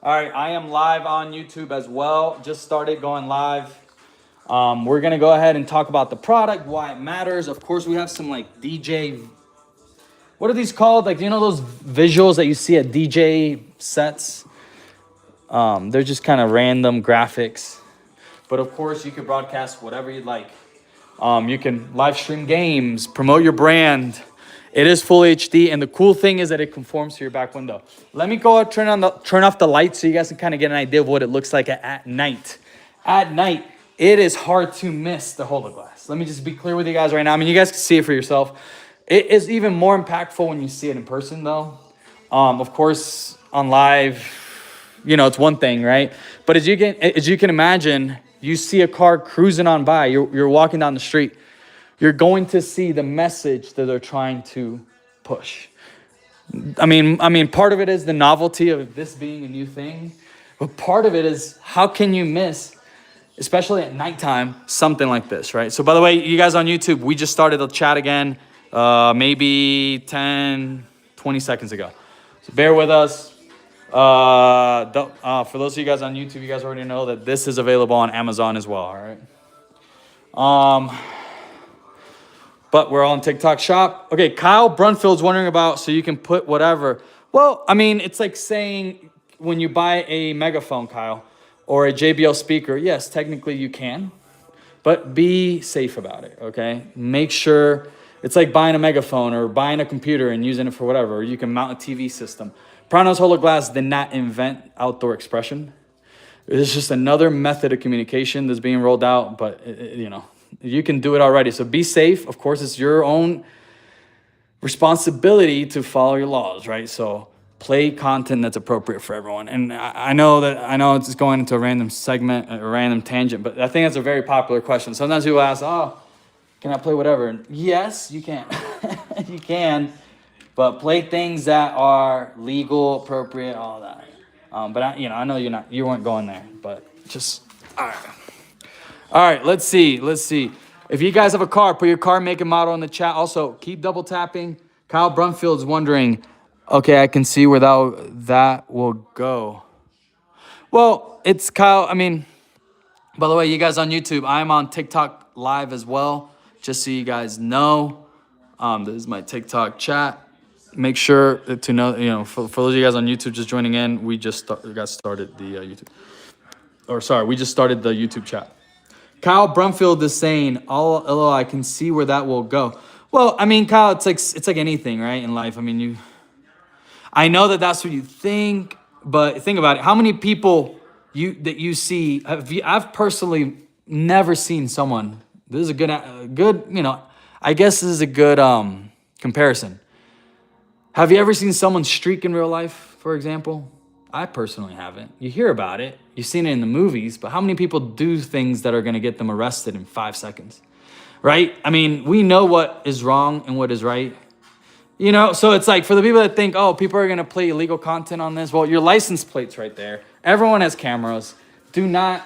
All right, I am live on YouTube as well. Just started going live. We're gonna go ahead and talk about the product, why it matters. Of course, we have some like DJ. What are these called? Like, you know those visuals that you see at DJ sets? They're just kind of random graphics. But of course, you can broadcast whatever you'd like. You can live stream games, promote your brand. It is full HD, and the cool thing is that it conforms to your back window. Let me go turn off the lights so you guys can kind of get an idea of what it looks like at night. At night, it is hard to miss the hologlass. Let me just be clear with you guys right now. I mean, you guys can see it for yourself. It is even more impactful when you see it in person, though. Of course, on live, it's one thing, right? But as you can imagine, you see a car cruising on by. You're walking down the street. You're going to see the message that they're trying to push. I mean, part of it is the novelty of this being a new thing, but part of it is how can you miss, especially at nighttime, something like this, right? So by the way, you guys on YouTube, we just started the chat again, maybe 10, 20 seconds ago. So bear with us. For those of you guys on YouTube, you guys already know that this is available on Amazon as well, all right? But we're on TikTok Shop. Okay, Kyle Brunfield's wondering about, so you can put whatever. Well, I mean, it's like saying when you buy a megaphone, Kyle, or a JBL speaker, yes, technically you can, but be safe about it, okay? Make sure, it's like buying a megaphone or buying a computer and using it for whatever, or you can mount a TV system. Pranos hologlass did not invent outdoor expression. It's just another method of communication that's being rolled out, but you can do it already. So be safe. Of course, it's your own responsibility to follow your laws, right? So play content that's appropriate for everyone. And I know it's just going into a random segment, a random tangent, but I think that's a very popular question. Sometimes people ask, oh, can I play whatever? And yes, you can. You can, but play things that are legal, appropriate, all that. But I know you weren't going there, but just, all right. All right, let's see. If you guys have a car, put your car make and model in the chat. Also, keep double tapping. Kyle Brunfield's wondering, okay, I can see where that will go. Well, it's Kyle. I mean, by the way, you guys on YouTube, I'm on TikTok live as well, just so you guys know. This is my TikTok chat. Make sure to know, for those of you guys on YouTube just joining in, we just got started the YouTube. We just started the YouTube chat. Kyle Brumfield is saying, "Oh, I can see where that will go." Well, I mean, Kyle, it's like anything, right, in life. I mean, I know that's what you think, but think about it. How many people you see? I've personally never seen someone. This is a good. I guess this is a good comparison. Have you ever seen someone streak in real life, for example? I personally haven't. You hear about it. You've seen it in the movies, but how many people do things that are going to get them arrested in 5 seconds? Right? I mean, we know what is wrong and what is right. So it's like for the people that think, oh, people are going to play illegal content on this. Well, your license plate's right there. Everyone has cameras. This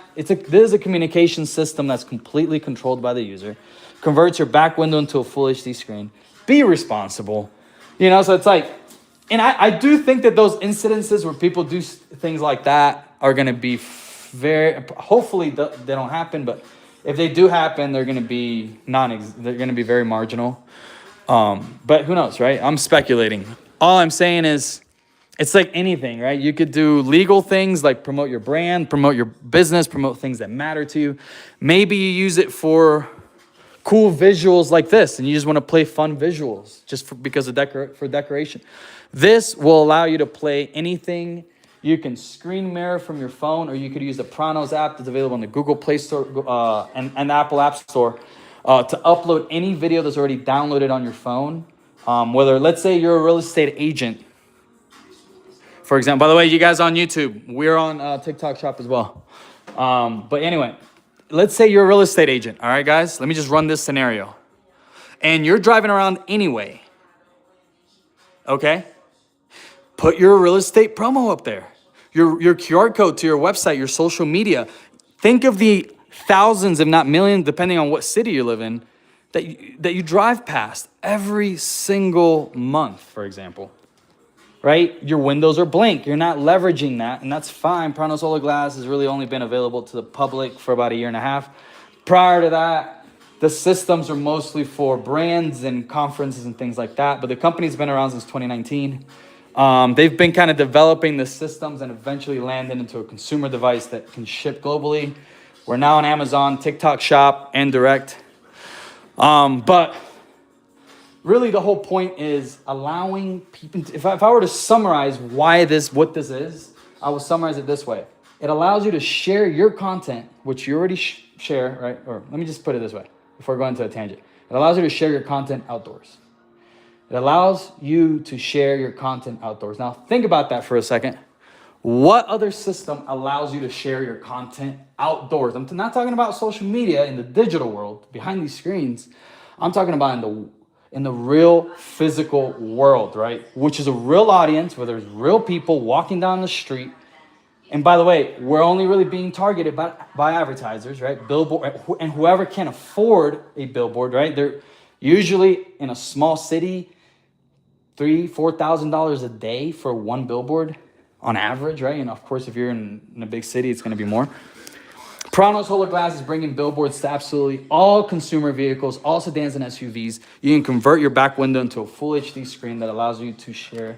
is a communication system that's completely controlled by the user. Converts your back window into a full HD screen. Be responsible. So it's like, and I do think that those incidences where people do things like that are going to be hopefully they don't happen, but if they do happen, they're going to be very marginal. But who knows, right? I'm speculating. All I'm saying is it's like anything, right? You could do legal things like promote your brand, promote your business, promote things that matter to you. Maybe you use it for cool visuals like this, and you just want to play fun visuals because of decoration. This will allow you to play anything. You can screen mirror from your phone, or you could use the Pranos app that's available on the Google Play Store and Apple App Store to upload any video that's already downloaded on your phone. Let's say you're a real estate agent, for example. By the way, you guys on YouTube, we're on TikTok Shop as well. But anyway, let's say you're a real estate agent. All right, guys, let me just run this scenario. And you're driving around anyway. Okay? Put your real estate promo up there. Your QR code to your website, your social media. Think of the thousands, if not millions, depending on what city you live in, that you drive past every single month, for example. right? Your windows are blank. You're not leveraging that, and that's fine. Pranos hologlass has really only been available to the public for about a year and a half. Prior to that, the systems are mostly for brands and conferences and things like that, but the company's been around since 2019. They've been kind of developing the systems and eventually landed into a consumer device that can ship globally. We're now on Amazon, TikTok Shop, and Direct. But really the whole point is allowing people, if I were to summarize what this is, I will summarize it this way. It allows you to share your content, which you already share, right? Or let me just put it this way before going into a tangent. It allows you to share your content outdoors. It allows you to share your content outdoors. Now think about that for a second. What other system allows you to share your content outdoors? I'm not talking about social media in the digital world, behind these screens. I'm talking about in the real physical world, right? Which is a real audience where there's real people walking down the street. And by the way, we're only really being targeted by advertisers, right? Billboard, and whoever can afford a billboard, right? They're usually in a small city, $3,000-$4,000 a day for one billboard on average, right? And of course, if you're in a big city, it's going to be more. Pranos hologlass is bringing billboards to absolutely all consumer vehicles, all sedans and SUVs. You can convert your back window into a full HD screen that allows you to share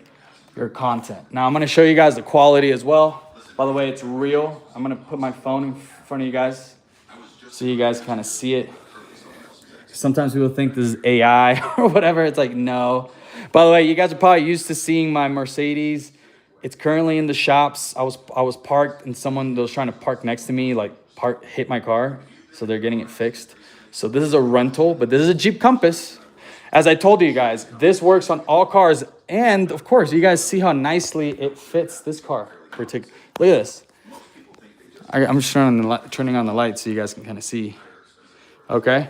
your content. Now, I'm going to show you guys the quality as well. By the way, it's real. I'm going to put my phone in front of you guys so you guys kind of see it. Sometimes people think this is AI or whatever. It's like, no. By the way, you guys are probably used to seeing my Mercedes. It's currently in the shops. I was parked and someone that was trying to park next to me hit my car. So they're getting it fixed. So this is a rental, but this is a Jeep Compass. As I told you guys, this works on all cars. And of course, you guys see how nicely it fits this car. Look at this. I'm just turning on the light so you guys can kind of see. Okay.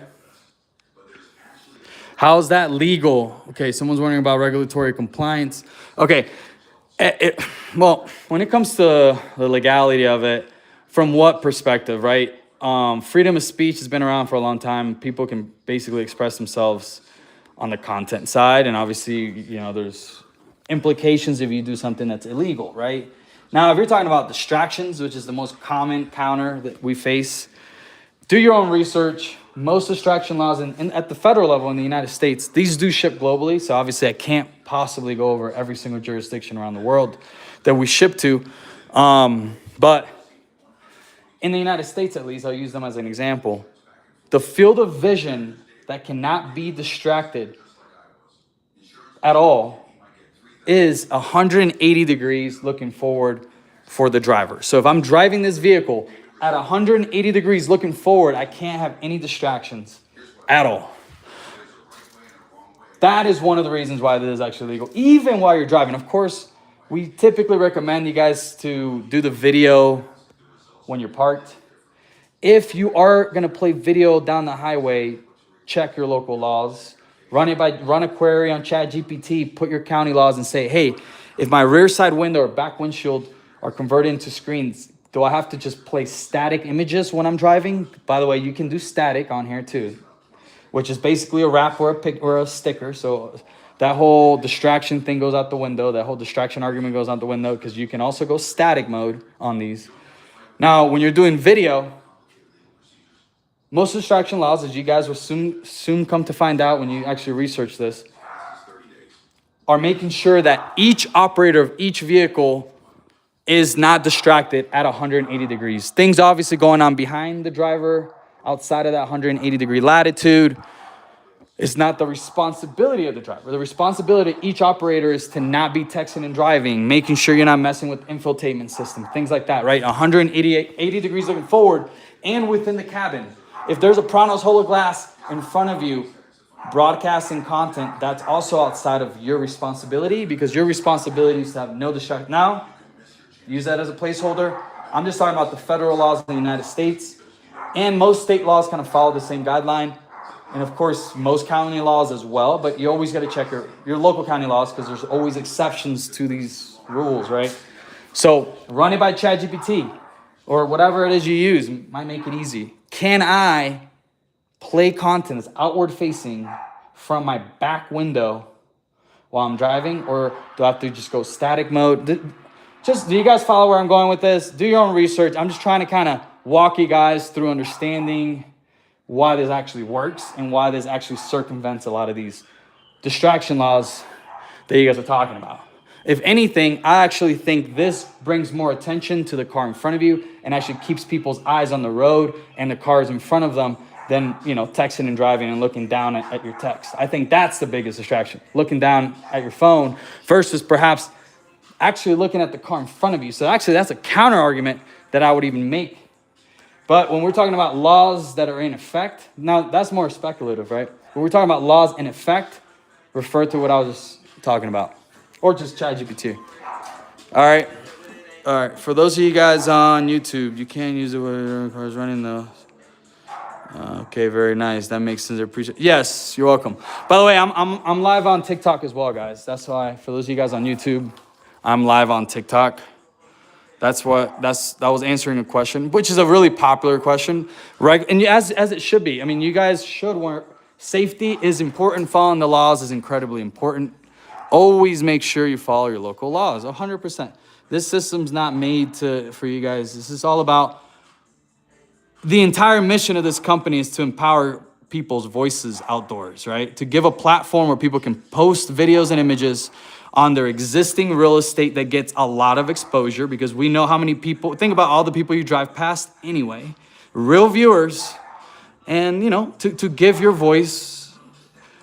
How's that legal? Okay, someone's wondering about regulatory compliance. Okay, well, when it comes to the legality of it, from what perspective, right? Freedom of speech has been around for a long time. People can basically express themselves on the content side, and obviously, there's implications if you do something that's illegal, right? Now, if you're talking about distractions, which is the most common counter that we face, do your own research. Most distraction laws at the federal level in the United States, these do ship globally. So obviously I can't possibly go over every single jurisdiction around the world that we ship to. But in the United States, at least, I'll use them as an example. The field of vision that cannot be distracted at all is 180 degrees looking forward for the driver. So if I'm driving this vehicle at 180 degrees looking forward, I can't have any distractions at all. That is one of the reasons why this is actually legal, even while you're driving. Of course, we typically recommend you guys to do the video when you're parked. If you are going to play video down the highway, check your local laws. Run a query on ChatGPT, put your county laws and say, hey, if my rear side window or back windshield are converted into screens, do I have to just play static images when I'm driving? By the way, you can do static on here too, which is basically a wrap or a sticker. So that whole distraction thing goes out the window. That whole distraction argument goes out the window because you can also go static mode on these. Now, when you're doing video, most distraction laws, as you guys will soon come to find out when you actually research this, are making sure that each operator of each vehicle is not distracted at 180 degrees. Things obviously going on behind the driver, outside of that 180 degree latitude. It's not the responsibility of the driver. The responsibility of each operator is to not be texting and driving, making sure you're not messing with infotainment system, things like that, right? 80 degrees looking forward and within the cabin. If there's a Pranos hologlass in front of you, broadcasting content, that's also outside of your responsibility because your responsibility is to have no distraction. Now, use that as a placeholder. I'm just talking about the federal laws in the United States. And most state laws kind of follow the same guideline. And of course, most county laws as well. But you always got to check your local county laws because there's always exceptions to these rules, right? So run it by ChatGPT or whatever it is you use. It might make it easy. Can I play content that's outward facing from my back window while I'm driving, or do I have to just go static mode? Do you guys follow where I'm going with this? Do your own research. I'm just trying to kind of walk you guys through understanding why this actually works and why this actually circumvents a lot of these distraction laws that you guys are talking about. If anything, I actually think this brings more attention to the car in front of you and actually keeps people's eyes on the road and the cars in front of them than, texting and driving and looking down at your text. I think that's the biggest distraction, looking down at your phone versus perhaps actually looking at the car in front of you. So actually that's a counter argument that I would even make. But when we're talking about laws that are in effect, now that's more speculative, right? When we're talking about laws in effect, refer to what I was just talking about. Or just ChatGPT. All right. For those of you guys on YouTube, you can use it when your car is running though. Okay, very nice. That makes sense. I appreciate. Yes, you're welcome. By the way, I'm live on TikTok as well, guys. That's why for those of you guys on YouTube, I'm live on TikTok. That was answering a question, which is a really popular question, right? And as it should be. I mean, you guys should want safety is important. Following the laws is incredibly important. Always make sure you follow your local laws, 100%. This system's not made for you guys. This is all about the entire mission of this company is to empower people's voices outdoors, right? To give a platform where people can post videos and images on their existing real estate that gets a lot of exposure, because we know how many people, think about all the people you drive past anyway, real viewers, and to give your voice.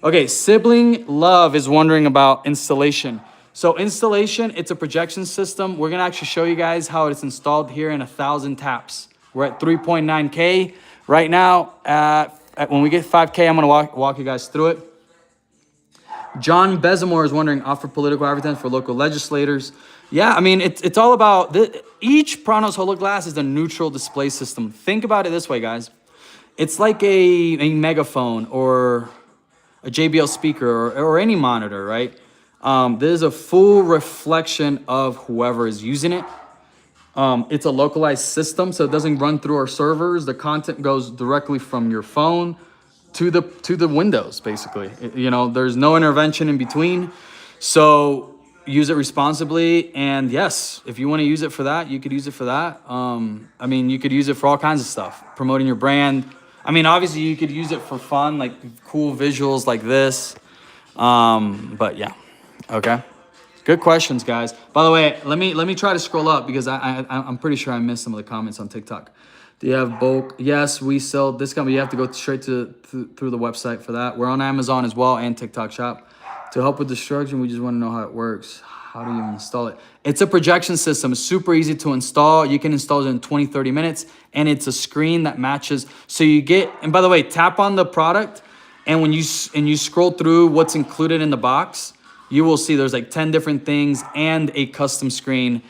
Okay, Sibling Love is wondering about installation. So installation, it's a projection system. We're gonna actually show you guys how it's installed here in 1,000 taps. We're at 3.9K right now. When we get 5K, I'm gonna walk you guys through it. John Bezamore is wondering, offer political advertising for local legislators. Yeah, I mean, it's all about, each Pranos hologlass is a neutral display system. Think about it this way, guys. It's like a megaphone or a JBL speaker or any monitor, right? There's a full reflection of whoever is using it. It's a localized system, so it doesn't run through our servers. The content goes directly from your phone to the windows, basically. There's no intervention in between. So use it responsibly. And yes, if you want to use it for that, you could use it for that. You could use it for all kinds of stuff, promoting your brand. Obviously you could use it for fun, like cool visuals like this. But yeah, okay. Good questions, guys. By the way, let me try to scroll up because I'm pretty sure I missed some of the comments on TikTok. Do you have bulk? Yes, we sell this company. You have to go straight through the website for that. We're on Amazon as well and TikTok Shop. To help with destruction, we just want to know how it works. How do you install it? It's a projection system. It's super easy to install. You can install it in 20, 30 minutes. And it's a screen that matches. So you get, and by the way, tap on the product. And when you scroll through what's included in the box, you will see there's like 10 different things and a custom screen.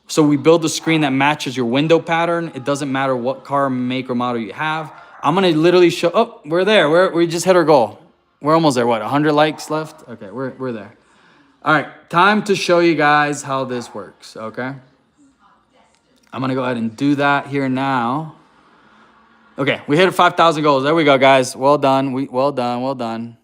So we build a screen that matches your window pattern. It doesn't matter what car, make, or model you have. I'm going to literally show, oh, we're there. We just hit our goal. We're almost there. What, 100 likes left? Okay, we're there. All right, time to show you guys how this works, okay? I'm gonna go ahead and do that here now. Okay, we hit 5,000 goals. There we go, guys. Well done. Well done.